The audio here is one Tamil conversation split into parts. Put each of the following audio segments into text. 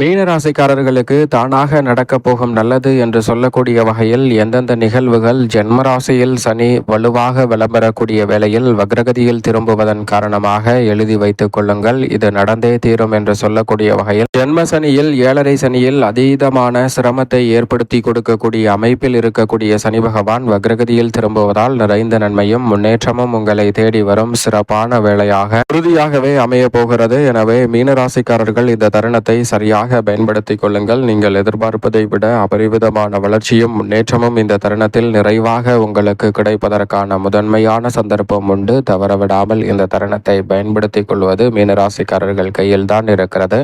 மீனராசிக்காரர்களுக்கு தானாக நடக்கப் போகும் நல்லது என்று சொல்லக்கூடிய வகையில் எந்தெந்த நிகழ்வுகள் ஜென்மராசியில் சனி வலுவாக விளம்பரக்கூடிய வேளையில் வக்ரகதியில் திரும்புவதன் காரணமாக எழுதி வைத்துக் கொள்ளுங்கள். இது நடந்தே தீரும் என்று சொல்லக்கூடிய வகையில் ஜென்ம சனியில் 7.5 சனியில் அதீதமான சிரமத்தை ஏற்படுத்தி கொடுக்கக்கூடிய அமைப்பில் இருக்கக்கூடிய சனி பகவான் வக்ரகதியில் திரும்புவதால் நிறைந்த நன்மையும் முன்னேற்றமும் உங்களை தேடி வரும் சிறப்பான வேளையாக உறுதியாகவே அமைய போகிறது. எனவே மீனராசிக்காரர்கள் இந்த தருணத்தை சரியாக பயன்படுத்திக் கொள்ளுங்கள். நீங்கள் எதிர்பார்ப்பதை விட அபரிவிதமான வளர்ச்சியும் முன்னேற்றமும் இந்த தருணத்தில் நிறைவாக உங்களுக்கு கிடைப்பதற்கான முதன்மையான சந்தர்ப்பம் உண்டு. தவறவிடாமல் இந்த தருணத்தை பயன்படுத்திக் கொள்வது மீனராசிக்காரர்கள் கையில்தான் இருக்கிறது.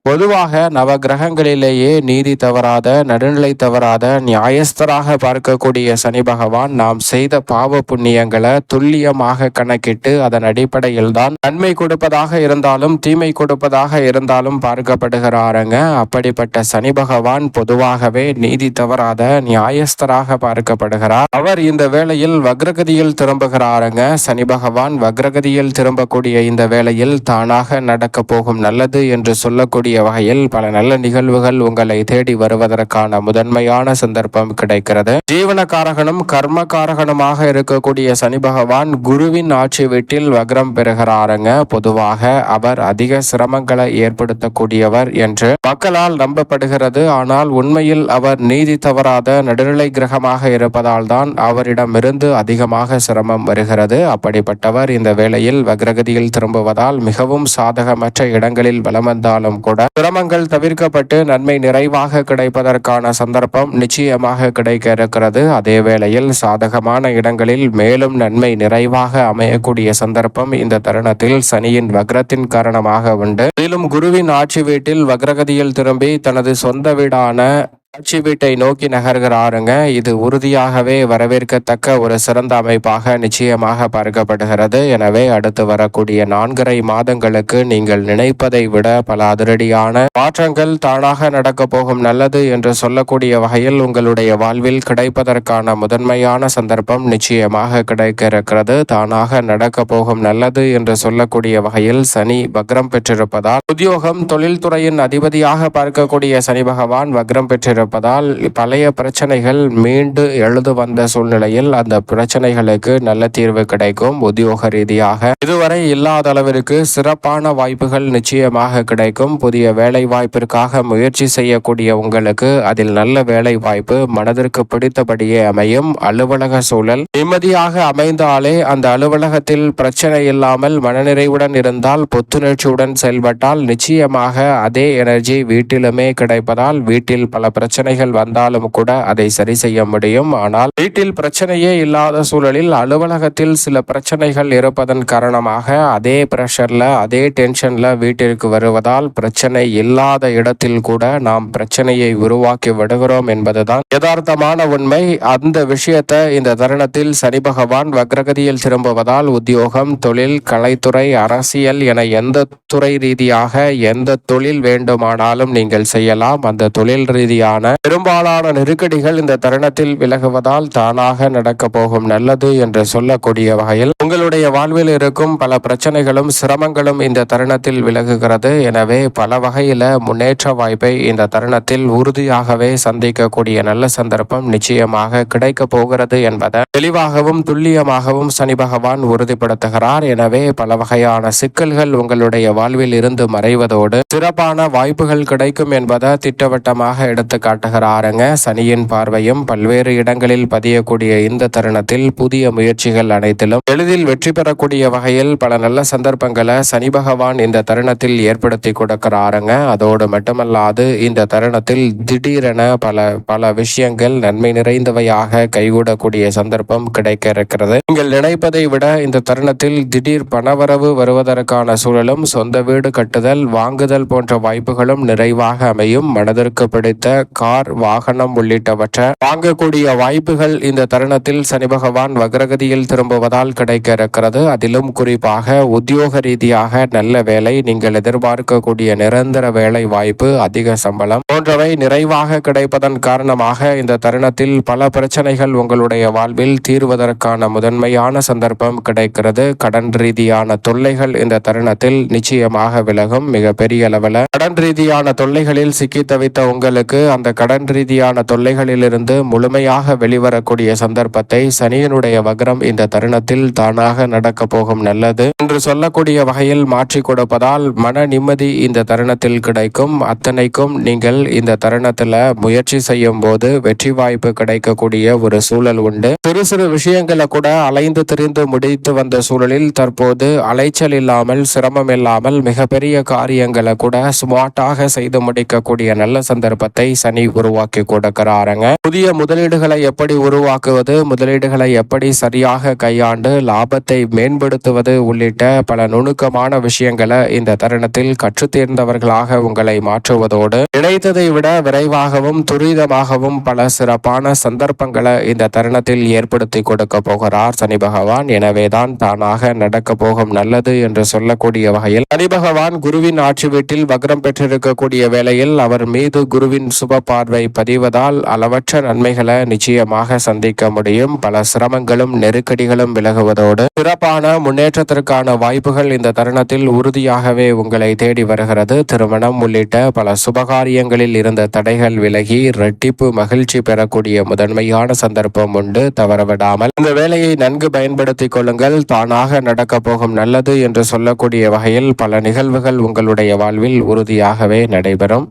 பொதுவாக நவ கிரகங்களிலேயே நீதி தவறாத, நடுநிலை தவறாத, நியாயஸ்தராக பார்க்கக்கூடிய சனி பகவான் நாம் செய்த பாவ புண்ணியங்களை துல்லியமாக கணக்கிட்டு அதன் அடிப்படையில் தான் நன்மை கொடுப்பதாக இருந்தாலும் தீமை கொடுப்பதாக இருந்தாலும் பார்க்கப்படுகிறாருங்க. அப்படிப்பட்ட சனி பகவான் பொதுவாகவே நீதி தவறாத நியாயஸ்தராக பார்க்கப்படுகிறார். அவர் இந்த வேளையில் வக்ரகதியில் திரும்புகிறாருங்க. சனி பகவான் வக்ரகதியில் திரும்பக்கூடிய இந்த வேளையில் தானாக நடக்க போகும் நல்லது என்று சொல்லக்கூடிய வகையில் பல நல்ல நிகழ்வுகள் உங்களை தேடி வருவதற்கான முதன்மையான சந்தர்ப்பம் கிடைக்கிறது. ஜீவனகாரகனும் கர்மகாரகனுமாக இருக்கக்கூடிய சனி பகவான் குருவின் ஆட்சி வீட்டில் வக்ரம் பெறுகிறாருங்க. பொதுவாக அவர் அதிக சிரமங்களை ஏற்படுத்தக்கூடியவர் என்று மக்களால் நம்பப்படுகிறது. ஆனால் உண்மையில் அவர் நீதி தவறாத நடுநிலை கிரகமாக இருப்பதால் தான் அவரிடமிருந்து அதிகமாக சிரமம் வருகிறது. அப்படிப்பட்டவர் இந்த வேளையில் வக்ரகதியில் திரும்புவதால் மிகவும் சாதகமற்ற இடங்களில் வலம் வந்தாலும் கூட சிரமங்கள் தவிர்க்கப்பட்டு நன்மை நிறைவாக கிடைப்பதற்கான சந்தர்ப்பம் நிச்சயமாக கிடைக்க இருக்கிறது. அதே வேளையில் சாதகமான இடங்களில் மேலும் நன்மை நிறைவாக அமையக்கூடிய சந்தர்ப்பம் இந்த தருணத்தில் சனியின் வக்ரத்தின் காரணமாக உண்டு. மேலும் குருவின் ஆட்சி வீட்டில் வக்ரகதியில் திரும்பி தனது சொந்த வீடான ஆட்சி வீட்டை நோக்கி நகர்கிறாருங்க. இது உறுதியாகவே வரவேற்கத்தக்க ஒரு சிறந்த அமைப்பாக நிச்சயமாக பார்க்கப்படுகிறது. எனவே அடுத்து வரக்கூடிய 4.5 மாதங்களுக்கு நீங்கள் நினைப்பதை விட பல அதிரடியான மாற்றங்கள் தானாக நடக்க போகும் நல்லது என்று சொல்லக்கூடிய வகையில் உங்களுடைய வாழ்வில் கிடைப்பதற்கான முதன்மையான சந்தர்ப்பம் நிச்சயமாக கிடைக்க இருக்கிறது. தானாக நடக்க போகும் நல்லது என்று சொல்லக்கூடிய வகையில் சனி வக்ரம் பெற்றிருப்பதால் உத்தியோகம் தொழில்துறையின் அதிபதியாக பார்க்கக்கூடிய சனி பகவான் வக்ரம் பெற்றிருப்பதால் பழைய பிரச்சனைகள் மீண்டு எழுது வந்த சூழ்நிலையில் அந்த பிரச்சனைகளுக்கு நல்ல தீர்வு கிடைக்கும். உத்தியோக ரீதியாக இதுவரை இல்லாத அளவிற்கு சிறப்பான வாய்ப்புகள் நிச்சயமாக கிடைக்கும். புதிய வேலை வாய்ப்பிற்காக முயற்சி செய்யக்கூடிய உங்களுக்கு அதில் நல்ல வேலை வாய்ப்பு மனதிற்கு பிடித்தபடியே அமையும். அலுவலக சூழல் நிம்மதியாக அமைந்தாலே அந்த அலுவலகத்தில் பிரச்சனை இல்லாமல் மனநிறைவுடன் இருந்தால் புத்துணர்ச்சியுடன் செயல்பட்டால் நிச்சயமாக அதே எனர்ஜி வீட்டிலுமே கிடைப்பதால் வீட்டில் பல பிரச்சனைகள் வந்தாலும் கூட அதை சரி செய்ய முடியும். ஆனால் வீட்டில் பிரச்சனையே இல்லாத சூழலில் அலுவலகத்தில் சில பிரச்சனைகள் இருப்பதன் காரணமாக அதே பிரஷர்ல அதே டென்ஷன்ல வீட்டிற்கு வருவதால் பிரச்சனை இல்லாத இடத்தில் கூட நாம் பிரச்சனையை உருவாக்கி விடுகிறோம் என்பதுதான் யதார்த்தமான உண்மை. அந்த விஷயத்தை இந்த தருணத்தில் சனி பகவான் வக்ரகதியில் திரும்புவதால் உத்தியோகம், தொழில், கலைத்துறை, அரசியல் என எந்த துறை ரீதியாக எந்த தொழில் வேண்டுமானாலும் நீங்கள் செய்யலாம். அந்த தொழில் ரீதியான பெரும்பாலான நெருக்கடிகள் இந்த தருணத்தில் விலகுவதால் தானாக நடக்க போகும் நல்லது என்று சொல்லக்கூடிய வகையில் உங்களுடைய வாழ்வில் இருக்கும் பல பிரச்சனைகளும் சிரமங்களும் இந்த தருணத்தில் விலகுகிறது. எனவே பல வகையில முன்னேற்ற வாய்ப்பை இந்த தருணத்தில் உறுதியாகவே சந்திக்கக்கூடிய நல்ல சந்தர்ப்பம் நிச்சயமாக கிடைக்க போகிறது என்பதை தெளிவாகவும் துல்லியமாகவும் சனி பகவான் உறுதிப்படுத்துகிறார். எனவே பல வகையான சிக்கல்கள் உங்களுடைய வாழ்வில் இருந்து மறைவதோடு சிறப்பான வாய்ப்புகள் கிடைக்கும் என்பதை திட்டவட்டமாக எடுத்து காட்டுகிறாருங்க. சனியின் பார்வையும் பல்வேறு இடங்களில் பதியக்கூடிய இந்த தருணத்தில் புதிய முயற்சிகள் அனைத்திலும் எளிதில் வெற்றி பெறக்கூடிய வகையில் பல நல்ல சந்தர்ப்பங்களை சனி பகவான் இந்த தருணத்தில் ஏற்படுத்தி கொடுக்கிறாருங்க. அதோடு மட்டுமல்லாது இந்த தருணத்தில் திடீரென பல விஷயங்கள் நன்மை நிறைந்தவையாக கைகூடக்கூடிய சந்தர்ப்பம் கிடைக்க இருக்கிறது. நீங்கள் நினைப்பதை விட இந்த தருணத்தில் திடீர் பணவரவு வருவதற்கான சூழலும் சொந்த வீடு கட்டுதல் வாங்குதல் போன்ற வாய்ப்புகளும் நிறைவாக அமையும். மனதிற்கு பிடித்த கார், வாகனம் உள்ளிட்டவற்றை வாங்கக்கூடிய வாய்ப்புகள் இந்த தருணத்தில் சனி பகவான் வக்ரகதியில் திரும்புவதால் கிடைக்க இருக்கிறது. அதிலும் குறிப்பாக உத்தியோக ரீதியாக நல்ல வேலை, நீங்கள் எதிர்பார்க்கக்கூடிய நிரந்தர வேலை வாய்ப்பு, அதிக சம்பளம் போன்றவை நிறைவாக கிடைப்பதன் காரணமாக இந்த தருணத்தில் பல பிரச்சனைகள் உங்களுடைய வாழ்வில் தீர்வதற்கான முதன்மையான சந்தர்ப்பம் கிடைக்கிறது. கடன் ரீதியான தொல்லைகள் இந்த தருணத்தில் நிச்சயமாக விலகும். மிக பெரிய அளவில் கடன் ரீதியான தொல்லைகளில் சிக்கி தவித்த உங்களுக்கு அந்த கடன் ரீதியான தொல்லைகளிலிருந்து முழுமையாக வெளிவரக்கூடிய சந்தர்ப்பத்தை சனியினுடைய வக்ரம் இந்த தருணத்தில் தானாக நடக்க போகும் நல்லது என்று சொல்லக்கூடிய வகையில் மாற்றி கொடுப்பதால் மன நிம்மதி இந்த தருணத்தில் கிடைக்கும். அத்தனைக்கும் நீங்கள் இந்த தருணத்தில் முயற்சி செய்யும் போது வெற்றி வாய்ப்பு கிடைக்கக்கூடிய ஒரு சூழல் உண்டு. சிறு சிறு விஷயங்களை கூட அலைந்து திரிந்து முடித்து வந்த சூழலில் தற்போது அலைச்சல் இல்லாமல், சிரமம் இல்லாமல் மிகப்பெரிய காரியங்களை கூட ஸ்மார்ட்டாக செய்து முடிக்கக்கூடிய நல்ல சந்தர்ப்பத்தை சனி உருவாக்கி கொடுக்கிறாருங்க. புதிய முதலீடுகளை எப்படி உருவாக்குவது, முதலீடுகளை எப்படி சரியாக கையாண்டு லாபத்தை மேம்படுத்துவது உள்ளிட்ட பல நுணுக்கமான விஷயங்களை இந்த தருணத்தில் கற்றுத் தேர்ந்தவர்களாக உங்களை மாற்றுவதோடு நினைத்ததை விட விரைவாகவும் துரிதமாகவும் பல சிறப்பான சந்தர்ப்பங்களை இந்த தருணத்தில் ஏற்படுத்தி கொடுக்க போகிறார் சனி பகவான். எனவேதான் தானாக நடக்க போகும் நல்லது என்று சொல்லக்கூடிய வகையில் சனி பகவான் குருவின் ஆட்சி வீட்டில் வக்ரம் பெற்றிருக்கக்கூடிய வேளையில் அவர் மீது குருவின் சுப பார்வை பதிவதால் அளவற்ற நன்மைகளை நிச்சயமாக சந்திக்க முடியும். பல சிரமங்களும் நெருக்கடிகளும் விலகுவதோடு சிறப்பான முன்னேற்றத்திற்கான வாய்ப்புகள் இந்த தருணத்தில் உறுதியாகவே உங்களை தேடி வருகிறது. திருமணம் உள்ளிட்ட பல சுபகாரியங்களில் இருந்த தடைகள் விலகி இரட்டிப்பு மகிழ்ச்சி பெறக்கூடிய முதன்மையான சந்தர்ப்பம் உண்டு. தவறவிடாமல் இந்த வேலையை நன்கு பயன்படுத்திக் கொள்ளுங்கள். தானாக நடக்க போகும் நல்லது என்று சொல்லக்கூடிய வகையில் பல நிகழ்வுகள் உங்களுடைய வாழ்வில் உறுதியாகவே நடைபெறும்.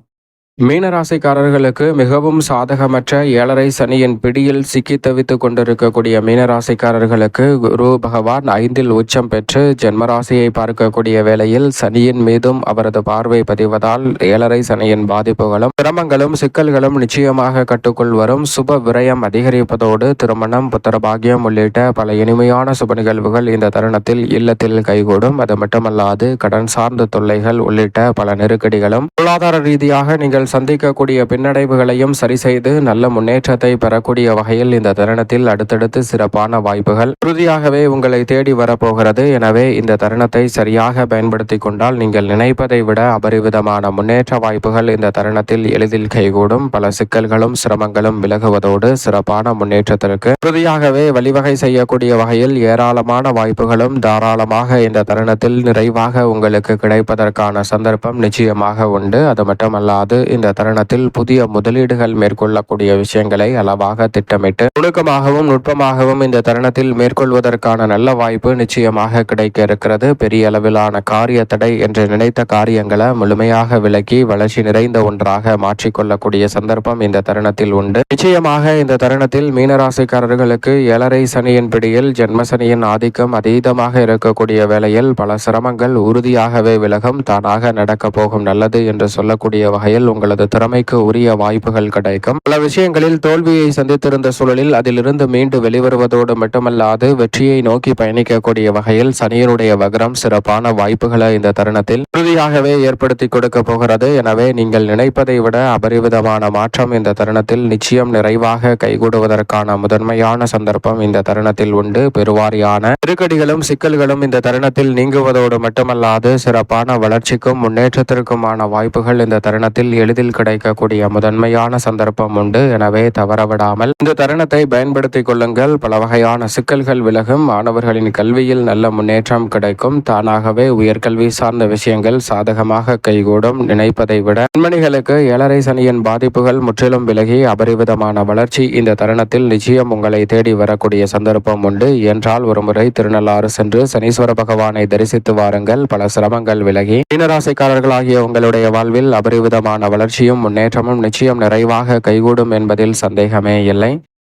மீனராசிக்காரர்களுக்கு மிகவும் சாதகமற்ற 7.5 சனியின் பிடியில் சிக்கி தவித்துக் கொண்டிருக்கக்கூடிய மீனராசிக்காரர்களுக்கு குரு பகவான் 5இல் உச்சம் பெற்று ஜென்மராசியை பார்க்கக்கூடிய வேளையில் சனியின் மீதும் அவரது பார்வை பதிவதால் 7.5 சனியின் பாதிப்புகளும் சிரமங்களும் சிக்கல்களும் நிச்சயமாக கட்டுக்குள் வரும். சுப விரயம் அதிகரிப்பதோடு திருமணம், புத்திரபாகியம் உள்ளிட்ட பல இனிமையான சுப நிகழ்வுகள் இந்த தருணத்தில் இல்லத்தில் கைகூடும். அது மட்டுமல்லாது கடன் சார்ந்த தொல்லைகள் உள்ளிட்ட பல நெருக்கடிகளும் பொருளாதார ரீதியாக நீங்கள் சந்திக்கக்கூடிய பின்னடைவுகளையும் சரி செய்து நல்ல முன்னேற்றத்தை பெறக்கூடிய வகையில் இந்த தருணத்தில் அடுத்தடுத்து சிறப்பான வாய்ப்புகள் உறுதியாகவே உங்களை தேடி வரப்போகிறது. எனவே இந்த தருணத்தை சரியாக பயன்படுத்தி கொண்டால் நீங்கள் நினைப்பதை விட அபரிவிதமான முன்னேற்ற வாய்ப்புகள் இந்த தருணத்தில் எளிதில் கைகூடும். பல சிக்கல்களும் சிரமங்களும் விலகுவதோடு சிறப்பான முன்னேற்றத்திற்கு உறுதியாகவே வழிவகை செய்யக்கூடிய வகையில் ஏராளமான வாய்ப்புகளும் தாராளமாக இந்த தருணத்தில் நிறைவாக உங்களுக்கு கிடைப்பதற்கான சந்தர்ப்பம் நிச்சயமாக உண்டு. அது மட்டுமல்லாது இந்த தருணத்தில் புதிய முதலீடுகள் மேற்கொள்ளக்கூடிய விஷயங்களை அளவாக திட்டமிட்டு நுணுக்கமாகவும் நுட்பமாகவும் இந்த தருணத்தில் மேற்கொள்வதற்கான நல்ல வாய்ப்பு நிச்சயமாக கிடைக்க இருக்கிறது. பெரிய அளவிலான காரிய தடை என்று நினைத்த காரியங்களை முழுமையாக விலக்கி வளர்ச்சி நிறைந்த ஒன்றாக மாற்றிக்கொள்ளக்கூடிய சந்தர்ப்பம் இந்த தருணத்தில் உண்டு. நிச்சயமாக இந்த தருணத்தில் மீனராசிக்காரர்களுக்கு 7.5 சனியின் பிடியில் ஜென்மசனியின் ஆதிக்கம் அதீதமாக இருக்கக்கூடிய வேளையில் பல சிரமங்கள் உறுதியாகவே விலகும். தானாக நடக்க போகும் நல்லது என்று சொல்லக்கூடிய வகையில் உங்களது திறமைக்கு உரிய வாய்ப்புகள் கிடைக்கும். பல விஷயங்களில் தோல்வியை சந்தித்திருந்த சூழலில் அதிலிருந்து மீண்டு வெளிவருவதோடு மட்டுமல்லாது வெற்றியை நோக்கி பயணிக்கக்கூடிய வகையில் சனியினுடைய வக்ரம் சிறப்பான வாய்ப்புகளை இந்த தருணத்தில் உறுதியாகவே ஏற்படுத்தி கொடுக்க போகிறது. எனவே நீங்கள் நினைப்பதை விட அபரிவிதமான மாற்றம் இந்த தருணத்தில் நிச்சயம் நிறைவாக கைகூடுவதற்கான முதன்மையான சந்தர்ப்பம் இந்த தருணத்தில் உண்டு. பெருவாரியான நெருக்கடிகளும் சிக்கல்களும் இந்த தருணத்தில் நீங்குவதோடு மட்டுமல்லாது சிறப்பான வளர்ச்சிக்கும் முன்னேற்றத்திற்குமான வாய்ப்புகள் இந்த தருணத்தில் எளிதில் கிடைக்கக்கூடிய முதன்மையான சந்தர்ப்பம் உண்டு. எனவே தவறவிடாமல் இந்த தருணத்தை பயன்படுத்திக் கொள்ளுங்கள். பல வகையான சிக்கல்கள் விலகும். மாணவர்களின் கல்வியில் நல்ல முன்னேற்றம் கிடைக்கும். தானாகவே உயர்கல்வி சார்ந்த விஷயங்கள் சாதகமாக கைகூடும். நினைப்பதை விட பெண்மணிகளுக்கு 7.5 சனியின் பாதிப்புகள் முற்றிலும் விலகி அபரிவிதமான வளர்ச்சி இந்த தருணத்தில் நிச்சயம் உங்களை தேடி வரக்கூடிய சந்தர்ப்பம் உண்டு. என்றால் ஒருமுறை திருநள்ளாறு சென்று சனீஸ்வர பகவானை தரிசித்து வாருங்கள். பல சிரமங்கள் விலகி மீனராசிக்காரர்களாகிய உங்களுடைய வாழ்வில் அபரிவிதமான வளர்ச்சியும் முன்னேற்றமும் நிச்சயம் நிறைவாக கைகூடும் என்பதில் சந்தேகமே இல்லை.